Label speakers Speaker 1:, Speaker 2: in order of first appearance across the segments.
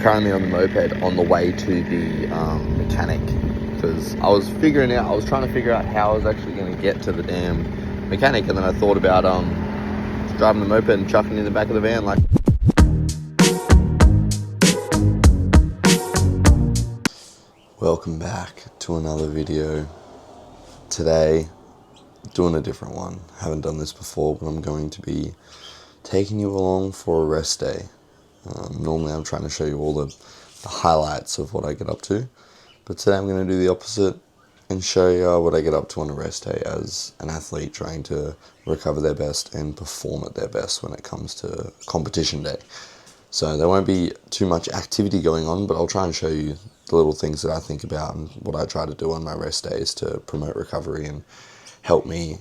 Speaker 1: currently on the moped on the way to the mechanic, because I was trying to figure out how I was actually going to get to the damn mechanic, and then I thought about driving the moped and chucking it in the back of the van. Like, welcome back to another video. Today, doing a different one. Haven't done this before, but I'm going to be taking you along for a rest day. Normally I'm trying to show you all the highlights of what I get up to, but today I'm going to do the opposite and show you what I get up to on a rest day as an athlete trying to recover their best and perform at their best when it comes to competition day. So there won't be too much activity going on, but I'll try and show you the little things that I think about and what I try to do on my rest days to promote recovery and help me,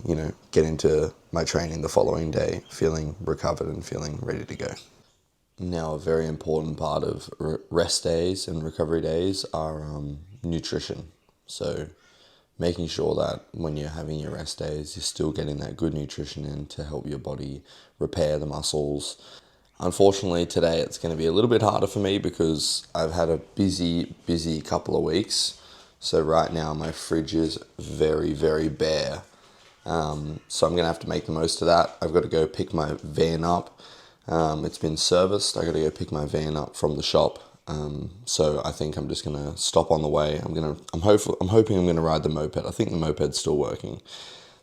Speaker 1: get into my training the following day feeling recovered and feeling ready to go. Now, a very important part of rest days and recovery days are nutrition. So making sure that when you're having your rest days, you're still getting that good nutrition in to help your body repair the muscles. Unfortunately, today it's going to be a little bit harder for me because I've had a busy couple of weeks. So right now my fridge is very, very bare. So I'm going to have to make the most of that. I've got to go pick my van up. It's been serviced. I got to go pick my van up from the shop. So I think I'm just gonna stop on the way. I'm hoping I'm gonna ride the moped. I think the moped's still working.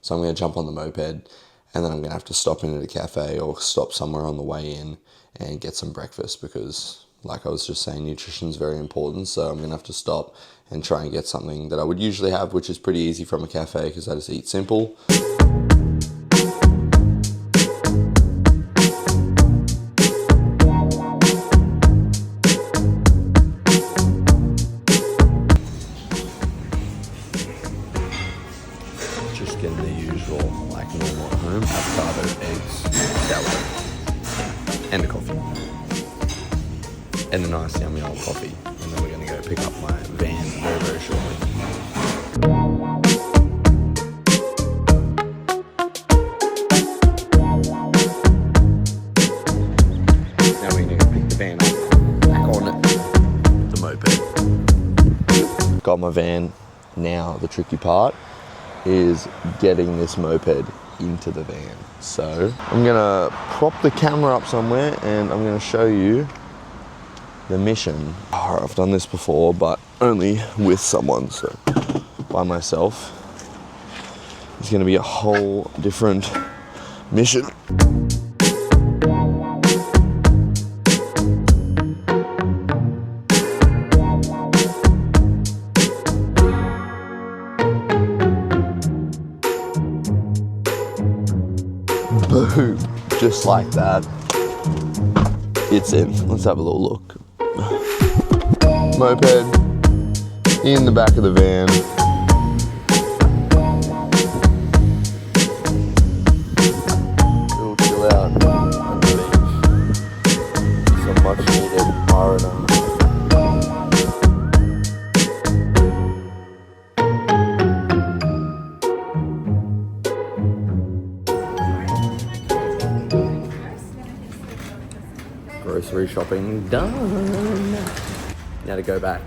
Speaker 1: So I'm gonna jump on the moped, and then I'm gonna have to stop in at a cafe or stop somewhere on the way in and get some breakfast because, like I was just saying, nutrition's very important. So I'm gonna have to stop and try and get something that I would usually have, which is pretty easy from a cafe because I just eat simple. Just getting the usual, like normal at home, avocado, eggs, salad, and a coffee. And a nice yummy old coffee. And then we're going to go pick up my van very, very shortly. Now we're going to pick the van up, back on the moped. Got my van. Now the tricky part is getting this moped into the van. So I'm gonna prop the camera up somewhere and I'm gonna show you the mission. I've done this before, but only with someone, so by myself. It's gonna be a whole different mission. Boom, just like that. It's in. Let's have a little look. Moped in the back of the van. We'll chill out underneath some much needed R&R. Grocery shopping done. Now to go back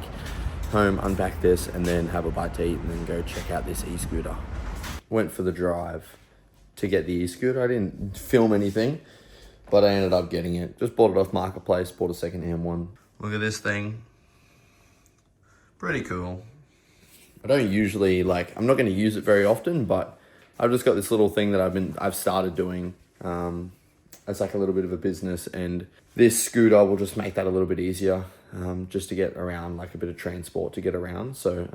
Speaker 1: home, unpack this, and then have a bite to eat, and then go check out this e-scooter. Went for the drive to get the e-scooter. I didn't film anything, but I ended up getting it. Just bought it off Marketplace, bought a second-hand one. Look at this thing. Pretty cool. I don't usually, I'm not going to use it very often, but I've just got this little thing that I've started doing. It's like a little bit of a business, and this scooter will just make that a little bit easier, just to get around, like a bit of transport to get around. So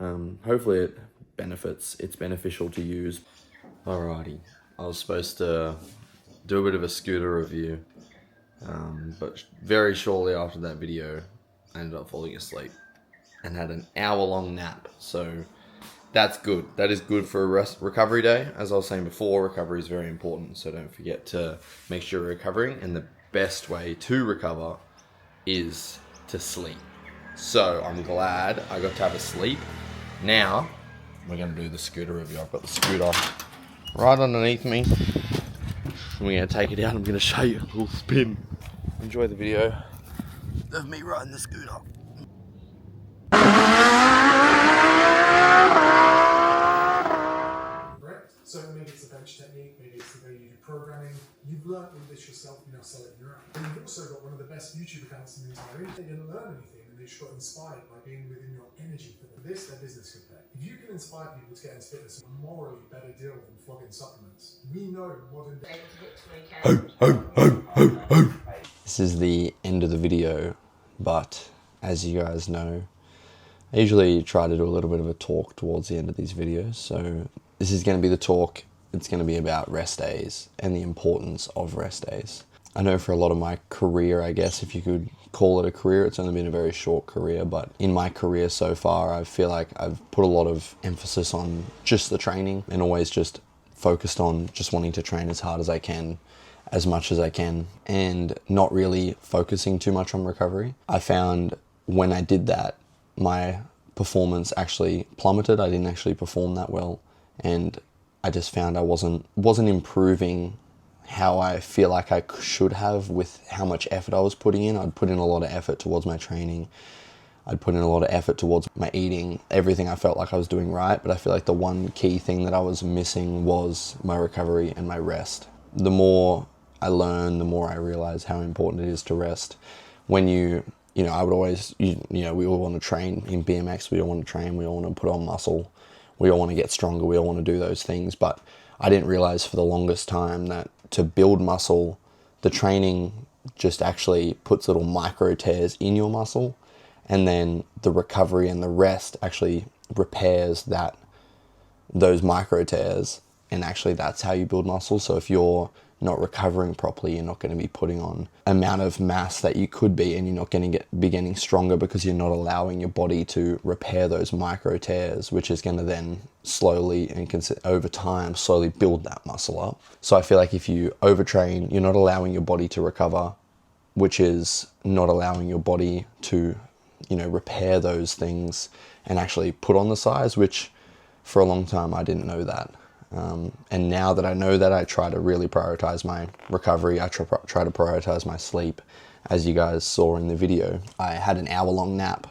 Speaker 1: hopefully it's beneficial to use. Alrighty, I was supposed to do a bit of a scooter review, but very shortly after that video, I ended up falling asleep and had an hour-long nap. So that's good. That is good for a recovery day. As I was saying before, recovery is very important. So don't forget to make sure you're recovering. And the best way to recover is to sleep. So I'm glad I got to have a sleep. Now we're going to do the scooter review. I've got the scooter right underneath me. We're going to take it out. I'm going to show you a little spin. Enjoy the video. of me riding the scooter.
Speaker 2: Correct. So maybe it's the bench technique, maybe it's the way you do programming. You've learned all this yourself, you now sell it in your app. And you've also got one of the best YouTube accounts in the entire industry. They didn't learn anything and they just got inspired by being within your energy. For this, their business could pay. If you can inspire people to get into fitness, a morally better deal than flogging supplements. We know modern day.
Speaker 1: This is the end of the video, but as you guys know, I usually try to do a little bit of a talk towards the end of these videos. So this is going to be the talk. It's going to be about rest days and the importance of rest days. I know for a lot of my career, I guess if you could call it a career, it's only been a very short career, but in my career so far, I feel like I've put a lot of emphasis on just the training and always just focused on just wanting to train as hard as I can, as much as I can, and not really focusing too much on recovery. I found when I did that, my performance actually plummeted. I didn't actually perform that well, and I just found I wasn't improving how I feel like I should have with how much effort I was putting in. I'd put in a lot of effort towards my training. I'd put in a lot of effort towards my eating, everything I felt like I was doing right, but I feel like the one key thing that I was missing was my recovery and my rest. The more I learn, the more I realize how important it is to rest. When I would always, we all want to train in BMX, we all want to train, we all want to put on muscle, we all want to get stronger, we all want to do those things, but I didn't realize for the longest time that to build muscle, the training just actually puts little micro tears in your muscle, and then the recovery and the rest actually repairs those micro tears, and actually that's how you build muscle. So if you're not recovering properly, you're not going to be putting on amount of mass that you could be, and you're not going to be getting stronger because you're not allowing your body to repair those micro tears, which is going to then slowly and over time slowly build that muscle up. So I feel like if you overtrain, you're not allowing your body to recover, which is not allowing your body to repair those things and actually put on the size, which for a long time I didn't know that. And now that I know that, I try to really prioritize my recovery. I try to prioritize my sleep. As you guys saw in the video, I had an hour-long nap,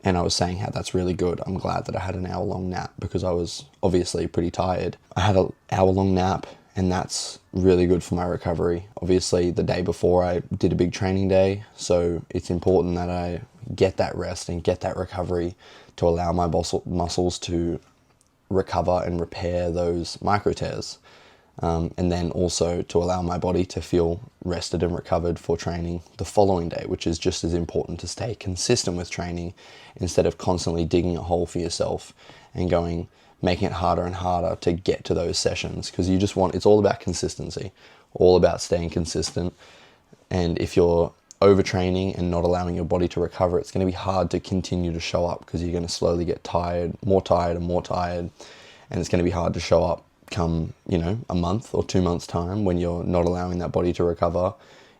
Speaker 1: and I was saying how that's really good. I'm glad that I had an hour-long nap because I was obviously pretty tired. I had an hour-long nap, and that's really good for my recovery. Obviously, the day before I did a big training day, so it's important that I get that rest and get that recovery to allow my muscles to recover and repair those micro tears, and then also to allow my body to feel rested and recovered for training the following day, which is just as important to stay consistent with training instead of constantly digging a hole for yourself and making it harder and harder to get to those sessions, because it's all about consistency, all about staying consistent. And if you're overtraining and not allowing your body to recover, it's going to be hard to continue to show up, because you're going to slowly get tired and more tired, and it's going to be hard to show up come a month or 2 months time when you're not allowing that body to recover.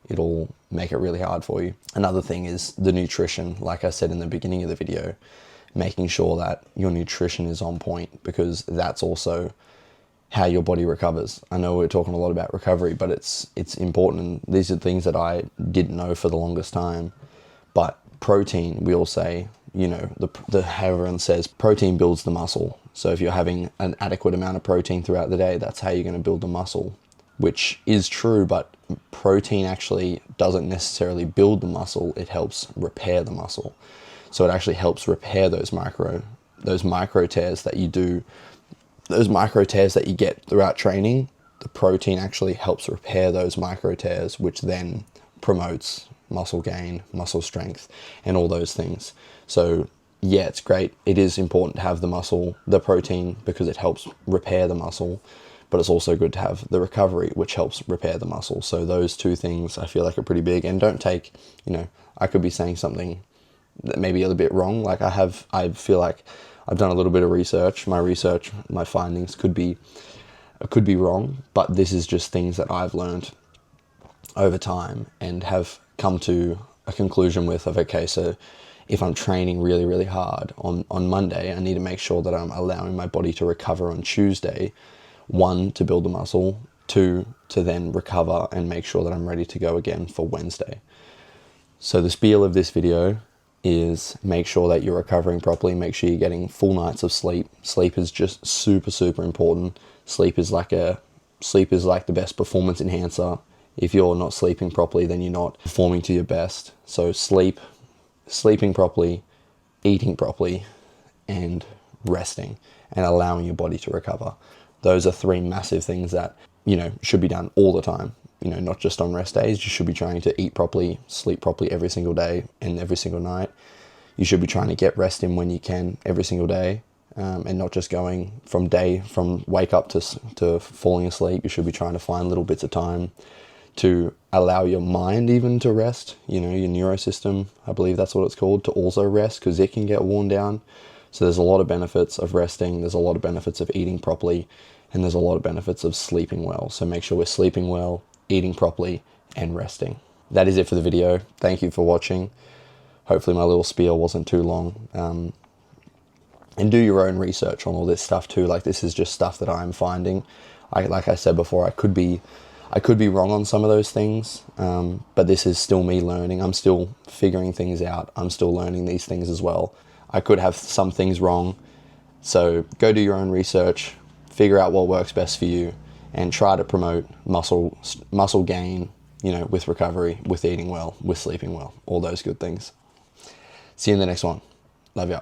Speaker 1: It'll make it really hard for you. Another thing is the nutrition. Like I said in the beginning of the video, making sure that your nutrition is on point, because that's also how your body recovers. I know we're talking a lot about recovery, but it's important. These are things that I didn't know for the longest time. But protein, we all say, how everyone says, protein builds the muscle. So if you're having an adequate amount of protein throughout the day, that's how you're going to build the muscle, which is true, but protein actually doesn't necessarily build the muscle. It helps repair the muscle. So it actually helps repair those micro tears that you do. Those micro tears that you get throughout training, the protein actually helps repair those micro tears, which then promotes muscle gain, muscle strength, and all those things. So yeah, it's great. It is important to have the protein, because it helps repair the muscle, but it's also good to have the recovery, which helps repair the muscle. So those two things I feel like are pretty big. And don't take, I could be saying something that may be a little bit wrong. Like I feel like I've done a little bit of research. My findings could be wrong, but this is just things that I've learned over time and have come to a conclusion with of, okay, so if I'm training really, really hard on Monday, I need to make sure that I'm allowing my body to recover on Tuesday. 1, to build the muscle. 2, to then recover and make sure that I'm ready to go again for Wednesday. So the spiel of this video is make sure that you're recovering properly, make sure you're getting full nights of sleep. Sleep is just super, super important. Sleep is like the best performance enhancer. If you're not sleeping properly, then you're not performing to your best. So sleeping properly, eating properly, and resting, and allowing your body to recover. Those are three massive things that, should be done all the time. Not just on rest days. You should be trying to eat properly, sleep properly every single day and every single night. You should be trying to get rest in when you can every single day, and not just going from wake up to falling asleep. You should be trying to find little bits of time to allow your mind even to rest, your neurosystem, I believe that's what it's called, to also rest, because it can get worn down. So there's a lot of benefits of resting, there's a lot of benefits of eating properly, and there's a lot of benefits of sleeping well. So make sure we're sleeping well, eating properly, and resting. That is it for the video. Thank you for watching. Hopefully my little spiel wasn't too long. And do your own research on all this stuff too. Like, this is just stuff that I'm finding. Like I said before, I could be wrong on some of those things, but this is still me learning. I'm still figuring things out. I'm still learning these things as well. I could have some things wrong. So go do your own research, figure out what works best for you, and try to promote muscle gain, with recovery, with eating well, with sleeping well, all those good things. See you in the next one. Love ya.